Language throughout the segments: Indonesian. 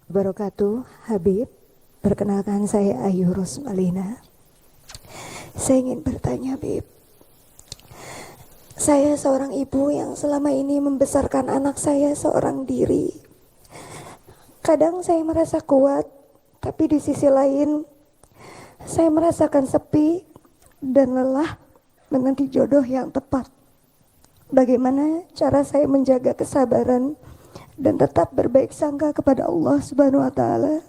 Wabarakatuh, Habib. Perkenalkan saya Ayu Rosmalina. Saya ingin bertanya, Habib. Saya seorang ibu yang selama ini membesarkan anak saya seorang diri. Kadang saya merasa kuat, tapi di sisi lain saya merasakan sepi dan lelah menanti jodoh yang tepat. Bagaimana cara saya menjaga kesabaran dan tetap berbaik sangka kepada Allah Subhanahu wa taala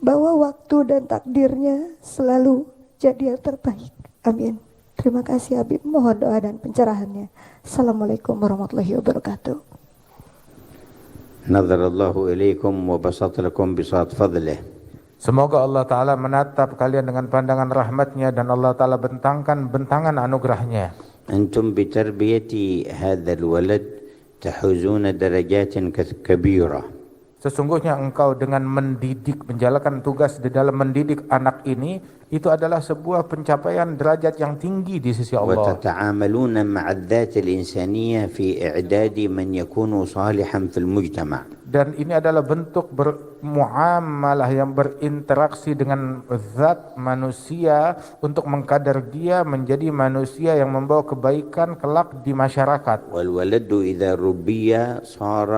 bahwa waktu dan takdirnya selalu jadi yang terbaik. Amin. Terima kasih Habib, mohon doa dan pencerahannya. Assalamualaikum warahmatullahi wabarakatuh. Nazarallahu ilaikum wa basat lakum bisat fadlih. Semoga Allah Ta'ala menatap kalian dengan pandangan rahmatnya dan Allah Ta'ala bentangkan bentangan anugerahnya. Antum bitarbiyati hadzal walad tahuzuna darajatin kabira. Sesungguhnya engkau dengan mendidik, menjalankan tugas di dalam mendidik anak ini, itu adalah sebuah pencapaian derajat yang tinggi di sisi Allah. وتتعاملون مع الذات الإنسانية في إعداد من يكون صالحا في المجتمع. Dan ini adalah bentuk bermuamalah yang berinteraksi dengan zat manusia untuk mengkadar dia menjadi manusia yang membawa kebaikan kelak di masyarakat. والولد إذا ربي صار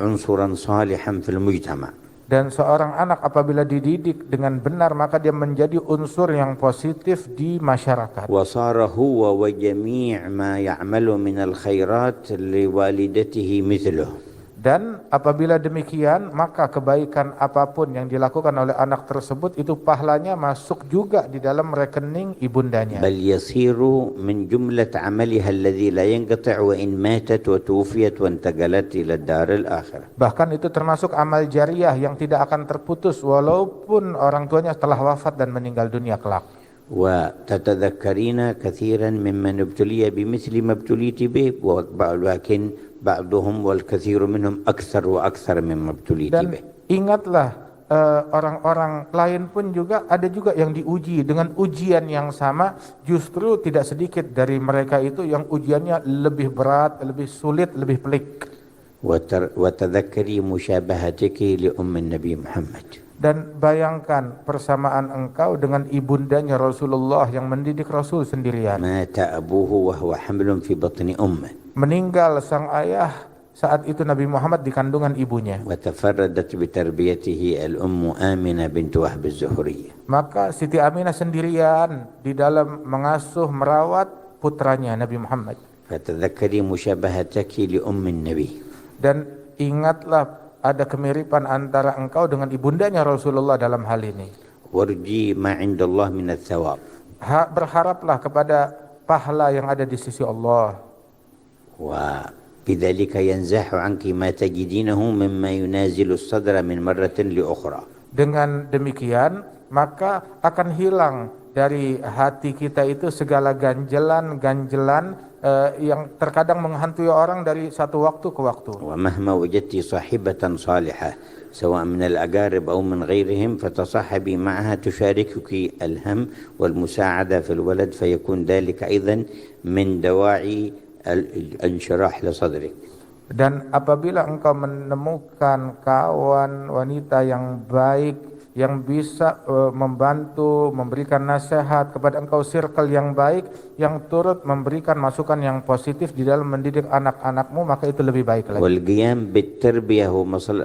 عنصرا صالحا في المجتمع. Dan seorang anak apabila dididik dengan benar maka dia menjadi unsur yang positif di masyarakat. وصار هو وجميع ما يعمل من الخيرات لوالدته مثله. Dan apabila demikian maka kebaikan apapun yang dilakukan oleh anak tersebut itu pahalanya masuk juga di dalam rekening ibundanya. بل يصير من جملة عملها الذي لا ينقطع وإن ماتت وتوفيت وانتقلت إلى الدار الآخرة. Bahkan itu termasuk amal jariah yang tidak akan terputus walaupun orang tuanya telah wafat dan meninggal dunia kelak. وتتذكرين كثيرا ممن ابتلي بمثل ما ابتليت به ولكن بعضهم والكثير منهم أكثر وأكثر مما ابتليت Dan به. ingatlah orang-orang lain pun juga ada juga yang diuji dengan ujian yang sama, justru tidak sedikit dari mereka itu yang ujiannya lebih berat, lebih sulit, lebih pelik. وتذكري مشابهتك لأم النبي محمد. Dan bayangkan persamaan engkau dengan ibundanya Rasulullah yang mendidik Rasul sendirian. مات أبوه وهو حمل في بطن أمه. Meninggal sang ayah saat itu Nabi Muhammad di kandungan ibunya. وتفردت بتربيته الأم آمنة بنت وهب الزهرية. Maka Siti Aminah sendirian di dalam mengasuh merawat putranya Nabi Muhammad. فتذكري مشابهتك لأم النبي. Dan ingatlah ada kemiripan antara engkau dengan ibundanya Rasulullah dalam hal ini. وارجي ما عند الله من الثواب. Berharaplah kepada pahala yang ada di sisi Allah. وبذلك ينزاح عنك ما تجدينه مما ينازل الصدر من مرة لأخرى. Dengan demikian maka akan hilang dari hati kita itu segala ganjelan-ganjelan yang terkadang menghantui orang dari satu waktu ke waktu. ومهما وجدت صاحبة صالحة سواء من الأقارب أو من غيرهم فتصاحبي معها تشاركك الهم والمساعدة في الولد فيكون ذلك أيضا من دواعي الانشراح لصدرك. Dan apabila engkau menemukan kawan wanita yang baik yang bisa membantu, memberikan nasihat kepada engkau, circle yang baik yang turut memberikan masukan yang positif di dalam mendidik anak-anakmu, maka itu lebih baik lagi. والقيام بالتربية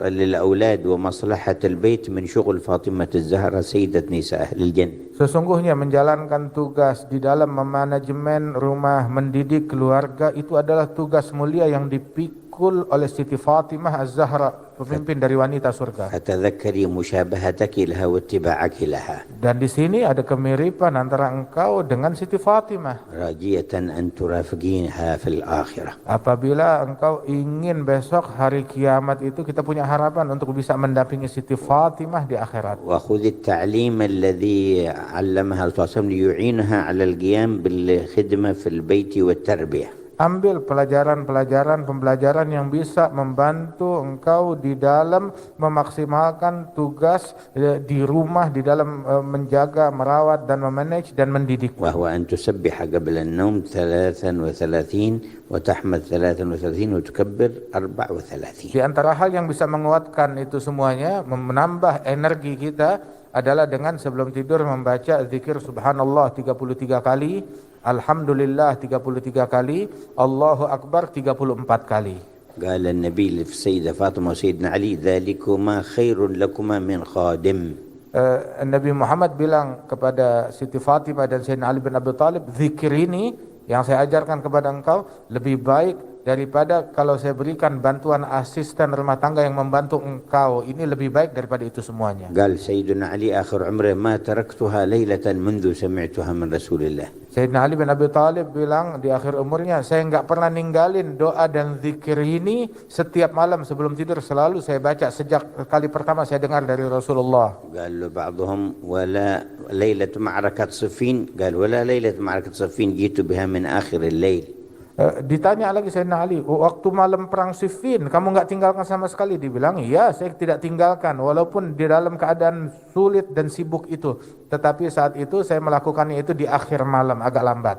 للأولاد ومصلحة البيت من شغل فاطمة الزهرة سيدة نساء أهل الجنة. Sesungguhnya menjalankan tugas di dalam memanajemen rumah, mendidik keluarga itu adalah tugas mulia yang dipikul oleh Siti Fatimah Az-Zahra, pemimpin dari wanita surga. فتذكري مشابهتك لها واتباعك لها. Dan di sini ada kemiripan antara engkau dengan Siti Fatimah. راجية أن ترافقينها في الآخرة. Apabila engkau ingin besok hari kiamat itu kita punya harapan untuk bisa mendampingi Siti Fatimah di akhirat. وخذ التعليم الذي علمها الرسول ليعينها على القيام بالخدمة في البيت والتربية. Ambil pembelajaran yang bisa membantu engkau di dalam memaksimalkan tugas di rumah, di dalam menjaga, merawat dan memanage dan mendidik. وهو أن تسبح قبل النوم 33 وتحمد 33 وتكبر 34. Di antara hal yang bisa menguatkan itu semuanya, menambah energi kita adalah dengan sebelum tidur membaca zikir subhanallah 33 kali, alhamdulillah 33 kali, Allahu akbar 34 kali. قال النبي للسيدة فاطمة وسيدنا علي ذلكما خير لكما من خادم. Nabi Muhammad bilang kepada Siti Fatimah dan Sayyidina Ali bin Abi Thalib, zikir ini yang saya ajarkan kepada engkau lebih baik daripada kalau saya berikan bantuan asisten rumah tangga yang membantu engkau. Ini lebih baik daripada itu semuanya. قال سيدنا علي آخر عمره ما تركتها ليلة منذ سمعتها من رسول الله. Sayyidina Ali bin Abi Thalib bilang di akhir umurnya, saya enggak pernah ninggalin doa dan zikir ini setiap malam sebelum tidur, selalu saya baca sejak kali pertama saya dengar dari Rasulullah. قال له بعضهم ولا ليلة معركة صفين قال ولا ليلة معركة صفين جئت بها من آخر الليل. Ditanya lagi Sayyidina Ali, waktu malam perang Siffin kamu enggak tinggalkan sama sekali? Dibilang, iya saya tidak tinggalkan walaupun di dalam keadaan sulit dan sibuk itu, tetapi saat itu saya melakukannya itu di akhir malam agak lambat.